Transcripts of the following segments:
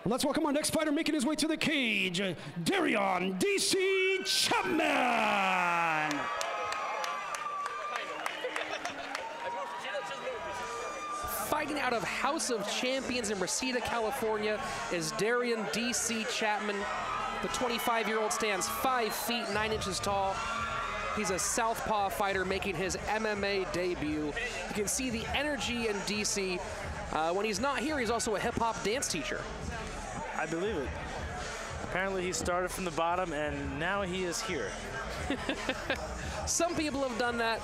Let's welcome our next fighter making his way to the cage, Derion DC Chapman. Fighting out of House of Champions in Reseda, California is Derion DC Chapman. The 25-year-old stands 5 feet 9 inches tall. He's a southpaw fighter making his MMA debut. You can see the energy in DC. When he's not here, he's also a hip-hop dance teacher. I believe it. Apparently he started from the bottom and now he is here. Some people have done that.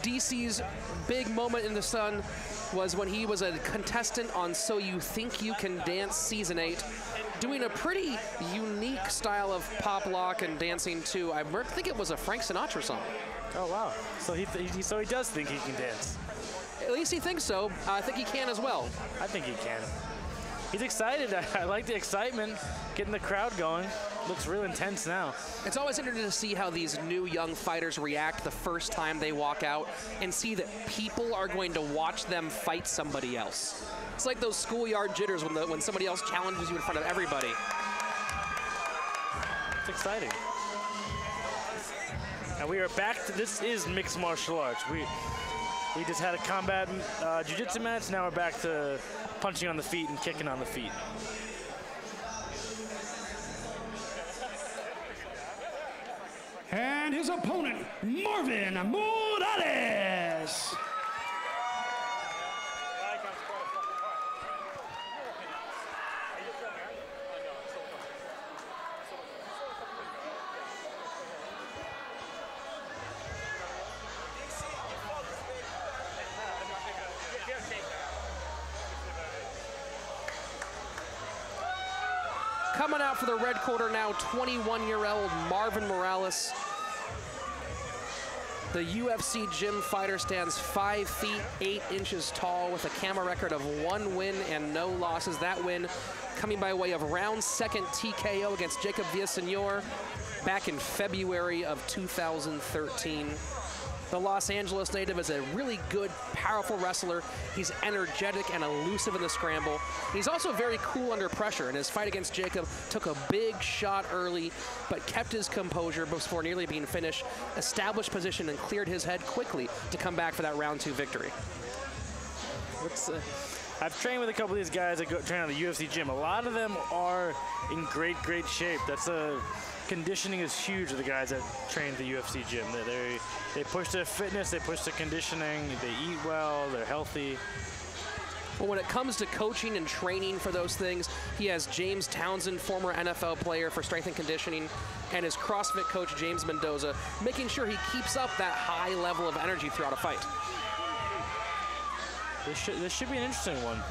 DC's big moment in the sun was when he was a contestant on So You Think You Can Dance Season 8, doing a pretty unique style of pop lock and dancing too. I think it was a Frank Sinatra song. Oh wow, so he does think he can dance. At least he thinks so. I think he can as well. I think he can. He's excited. I like the excitement, getting the crowd going. Looks real intense now. It's always interesting to see how these new young fighters react the first time they walk out and see that people are going to watch them fight somebody else. It's like those schoolyard jitters when somebody else challenges you in front of everybody. It's exciting. And we are back to, this is mixed martial arts. We just had a combat jiu-jitsu match. Now we're back to punching on the feet and kicking on the feet. And his opponent, Marvin Morales. Coming out for the red corner now, 21-year-old Marvin Morales. The UFC gym fighter stands 5 feet 8 inches tall with a camera record of 1 win and no losses. That win coming by way of round second TKO against Jacob Villaseñor back in February of 2013. The Los Angeles native is a really good, powerful wrestler. He's energetic and elusive in the scramble. He's also very cool under pressure. In his fight against Jacob, took a big shot early, but kept his composure before nearly being finished, established position, and cleared his head quickly to come back for that round 2 victory. I've trained with a couple of these guys that train on the UFC gym. A lot of them are in great shape. Conditioning is huge with the guys that train at the UFC gym. They push their fitness, they push their conditioning, they eat well, they're healthy. Well, when it comes to coaching and training for those things, he has James Townsend, former NFL player for strength and conditioning, and his CrossFit coach, James Mendoza, making sure he keeps up that high level of energy throughout a fight. This should be an interesting one.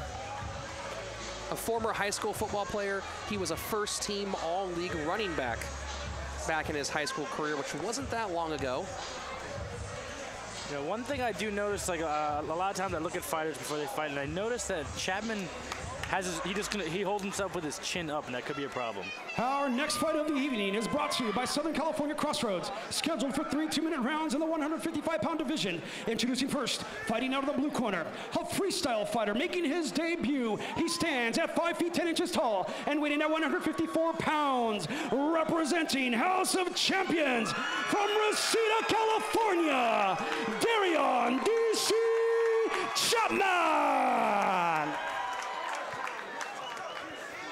A former high school football player, he was a first-team all-league running back in his high school career, which wasn't that long ago. You know, one thing I do notice, like a lot of times I look at fighters before they fight, and I notice that Chapman he holds himself with his chin up, and that could be a problem. Our next fight of the evening is brought to you by Southern California Crossroads, scheduled for 3 2-minute rounds in the 155-pound division. Introducing first, fighting out of the blue corner, a freestyle fighter making his debut. He stands at 5 feet 10 inches tall and weighing at 154 pounds, representing House of Champions from Reseda, California, Derion DC Chapman.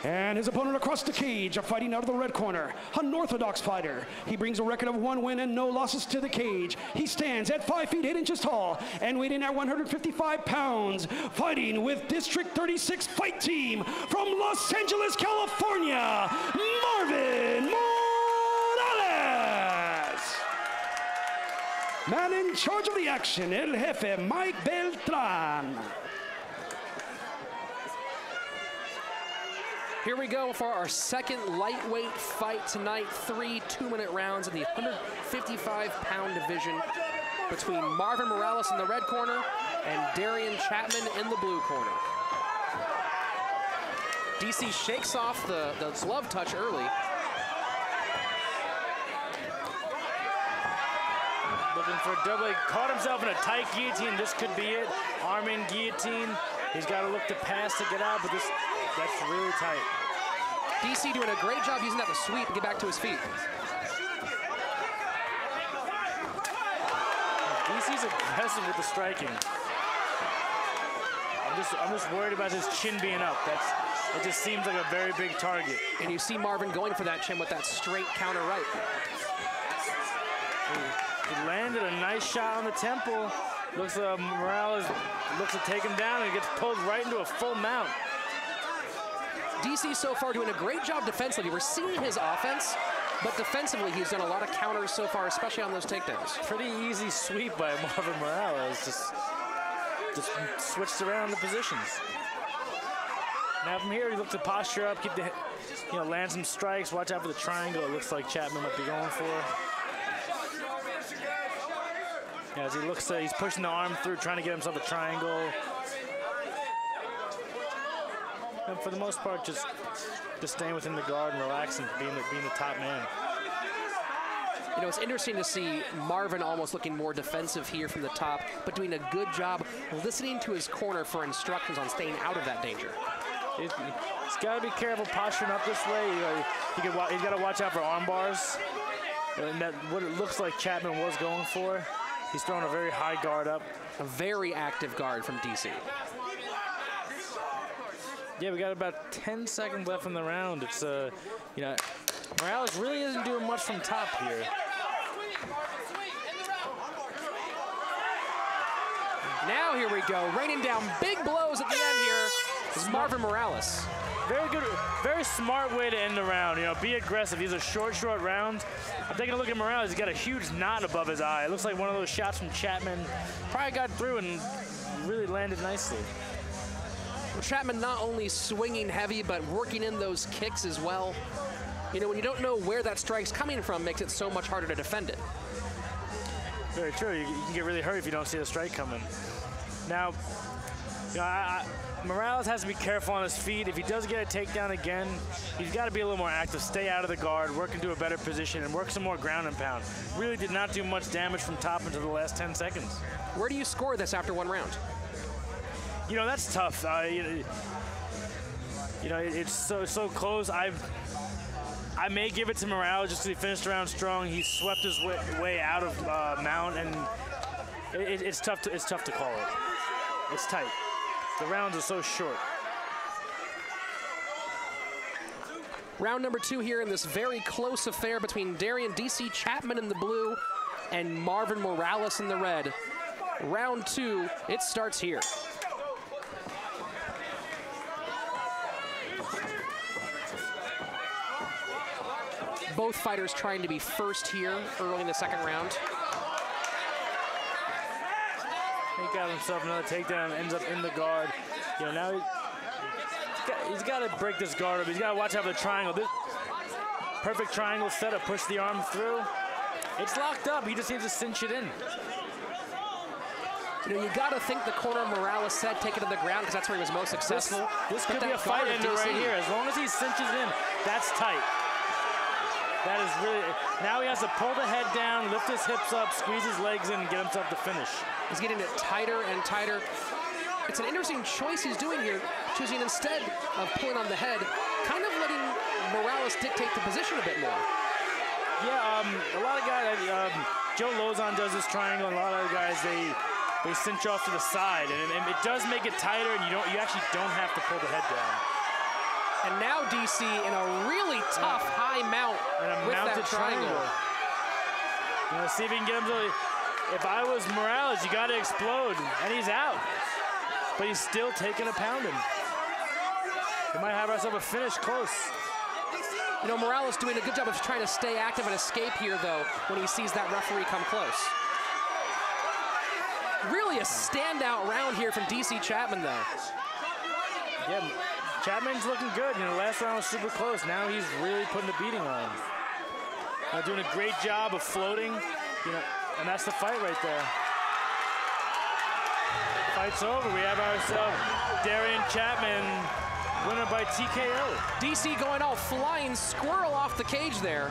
And his opponent across the cage, fighting out of the red corner, an orthodox fighter. He brings a record of 1 win and no losses to the cage. He stands at 5 feet 8 inches tall and weighing at 155 pounds, fighting with District 36 Fight Team from Los Angeles, California, Marvin Morales. Man in charge of the action, El Jefe, Mike Beltran. Here we go for our second lightweight fight tonight. 3 2-minute rounds in the 155-pound division between Marvin Morales in the red corner and Derion Chapman in the blue corner. DC shakes off the glove touch early. Looking for a double. He caught himself in a tight guillotine. This could be it. Arm in guillotine. He's got to look to pass to get out, but this That's really tight. DC doing a great job using that to sweep and get back to his feet. DC's aggressive with the striking. I'm just worried about his chin being up. It just seems like a very big target. And you see Marvin going for that chin with that straight counter right. He landed a nice shot on the temple. Looks like Morales looks to take him down and gets pulled right into a full mount. DC so far doing a great job defensively. We're seeing his offense, but defensively he's done a lot of counters so far, especially on those takedowns. Pretty easy sweep by Marvin Morales. Just switched around the positions. Now from here, he looks to posture up, keep the, land some strikes. Watch out for the triangle. It looks like Chapman might be going for. Yeah, as he looks, he's pushing the arm through, trying to get himself a triangle. And for the most part, just staying within the guard and relaxing, being the top man. It's interesting to see Marvin almost looking more defensive here from the top, but doing a good job listening to his corner for instructions on staying out of that danger. He's got to be careful posturing up this way. He's got to watch out for arm bars. And that's what it looks like Chapman was going for. He's throwing a very high guard up. A very active guard from DC. Yeah, we got about 10 seconds left in the round. It's, Morales really isn't doing much from top here. Now here we go, raining down big blows at the end here is Marvin Morales. Very good, very smart way to end the round. Be aggressive. He's a short round. I'm taking a look at Morales. He's got a huge knot above his eye. It looks like one of those shots from Chapman. Probably got through and really landed nicely. Well, Chapman not only swinging heavy, but working in those kicks as well. When you don't know where that strike's coming from, makes it so much harder to defend it. Very true. You can get really hurt if you don't see the strike coming. Now, Morales has to be careful on his feet. If he does get a takedown again, he's got to be a little more active, stay out of the guard, work into a better position, and work some more ground and pound. Really did not do much damage from top until the last 10 seconds. Where do you score this after one round? That's tough. It's so close. I may give it to Morales just because he finished the round strong. He swept his way out of mount, and it's tough to call it. It's tight. The rounds are so short. Round number 2 here in this very close affair between Derion DC Chapman in the blue and Marvin Morales in the red. Round 2, it starts here. Both fighters trying to be first here early in the second round. He got himself another takedown, ends up in the guard. Now he's got to break this guard up. He's got to watch out for the triangle. This perfect triangle setup, push the arm through. It's locked up. He just needs to cinch it in. You got to think the corner Morales said, take it to the ground, because that's where he was most successful. This could be a fight ender right here. As long as he cinches in, that's tight. That is really, now he has to pull the head down, lift his hips up, squeeze his legs in, and get himself to finish. He's getting it tighter and tighter. It's an interesting choice he's doing here, choosing instead of pulling on the head, kind of letting Morales dictate the position a bit more. Yeah, a lot of guys, Joe Lozon does this triangle, and a lot of other guys, they cinch off to the side, and it does make it tighter, and you actually don't have to pull the head down. And now DC in a really tough high mount with that triangle. See if he can get him to, if I was Morales, you got to explode, and he's out. But he's still taking a pounding. We might have ourselves a finish close. Morales doing a good job of trying to stay active and escape here, though, when he sees that referee come close. Really a standout round here from DC Chapman, though. Yeah. Chapman's looking good. Last round was super close. Now he's really putting a beating on him. Doing a great job of floating, and that's the fight right there. Fight's over. We have ourselves Derion Chapman, winner by TKO. DC going all flying squirrel off the cage there.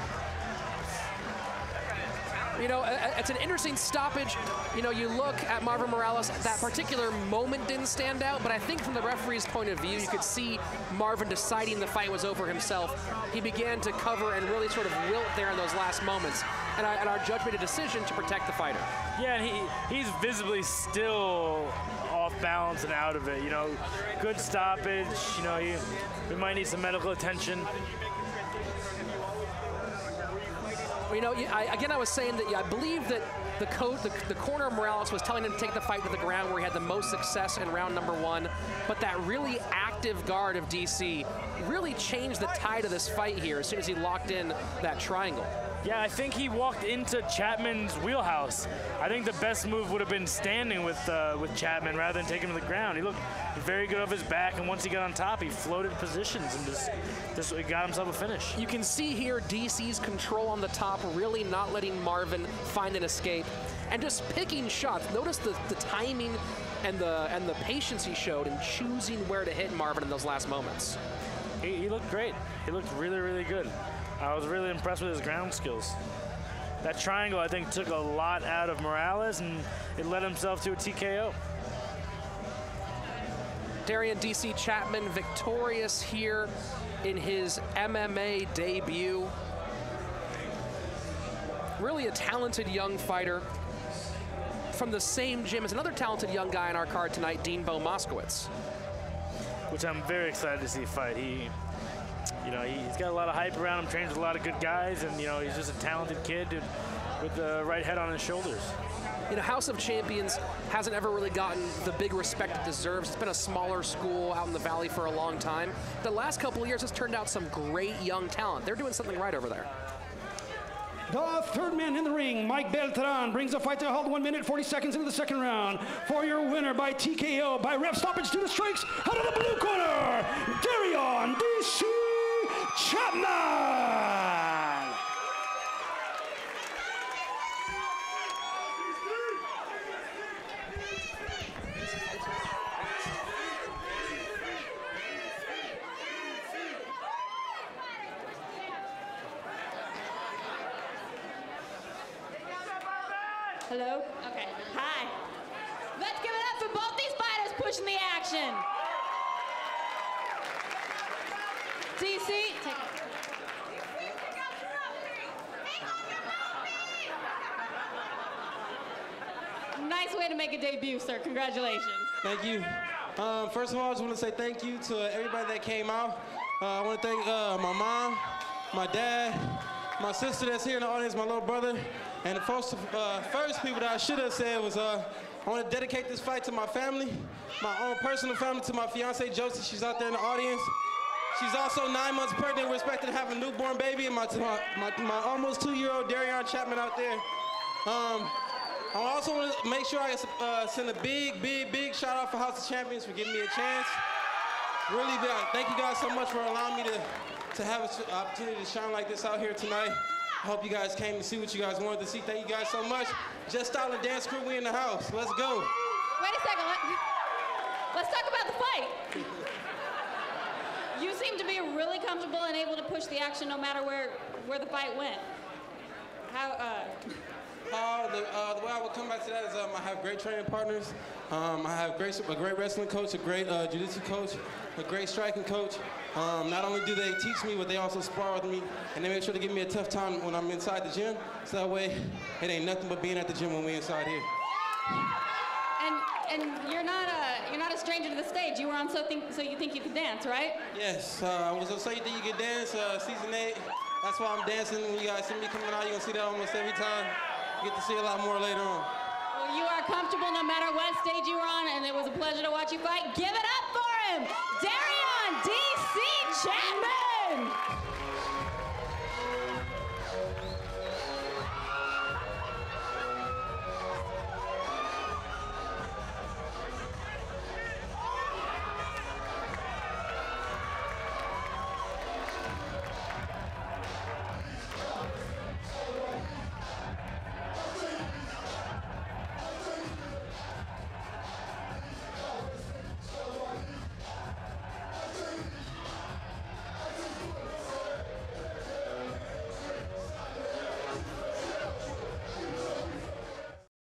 You know, it's an interesting stoppage. You know, you look at Marvin Morales, that particular moment didn't stand out, but I think from the referee's point of view, you could see Marvin deciding the fight was over himself. He began to cover and really sort of wilt there in those last moments. And our judge made a decision to protect the fighter. Yeah, and he's visibly still off balance and out of it. You know, good stoppage. You know, we might need some medical attention. You know, I was saying that I believe that the corner of Morales was telling him to take the fight to the ground where he had the most success in round number 1, but that really active guard of DC really changed the tide of this fight here as soon as he locked in that triangle. Yeah, I think he walked into Chapman's wheelhouse. I think the best move would have been standing with Chapman rather than taking him to the ground. He looked very good off his back, and once he got on top, he floated positions and just got himself a finish. You can see here DC's control on the top, really not letting Marvin find an escape, and just picking shots. Notice the timing and the patience he showed in choosing where to hit Marvin in those last moments. He looked great. He looked really, really good. I was really impressed with his ground skills. That triangle, I think, took a lot out of Morales, and it led himself to a TKO. Derion DC Chapman victorious here in his MMA debut. Really a talented young fighter from the same gym as another talented young guy in our card tonight, Dean Bo Moskowitz. Which I'm very excited to see fight. You know, he's got a lot of hype around him, trains with a lot of good guys, and, you know, he's just a talented kid with the right head on his shoulders. You know, House of Champions hasn't ever really gotten the big respect it deserves. It's been a smaller school out in the Valley for a long time. The last couple of years has turned out some great young talent. They're doing something right over there. The third man in the ring, Mike Beltran, brings the fight to a halt 1 minute, 40 seconds into the second round. For your winner by TKO, by ref stoppage due to strikes, out of the blue corner, Derion DC Chapman. Hello? Okay. Hi. Let's give it up for both these fighters pushing the action. DC, take it. Nice way to make a debut, sir. Congratulations. Thank you. First of all, I just want to say thank you to everybody that came out. I want to thank my mom, my dad, my sister that's here in the audience, my little brother. And the first people that I should have said was I want to dedicate this fight to my family, my own personal family, to my fiance Josie. She's out there in the audience. She's also 9 months pregnant. We're expected to have a newborn baby. And my almost 2-year-old Derion Chapman out there. I also want to make sure I send a big shout out for House of Champions for giving me a chance. Really big. Thank you guys so much for allowing me to have an opportunity to shine like this out here tonight. I hope you guys came to see what you guys wanted to see. Thank you guys so much. Just Style and Dance Crew, we in the house. Let's go. Wait a second. Let's talk about the fight. You seem to be really comfortable and able to push the action no matter where the fight went. The way I would come back to that is I have great training partners. I have a great wrestling coach, a great jiu-jitsu coach, a great striking coach. Not only do they teach me, but they also spar with me, and they make sure to give me a tough time when I'm inside the gym. So that way, it ain't nothing but being at the gym when we inside here. And you're not a stranger to the stage. You were on So You Think You Could Dance, right? Yes, I was on So You Think You Could Dance, season 8. That's why I'm dancing. When you guys see me coming out, you're gonna see that almost every time. You get to see a lot more later on. Well, you are comfortable no matter what stage you were on, and it was a pleasure to watch you fight. Give it up for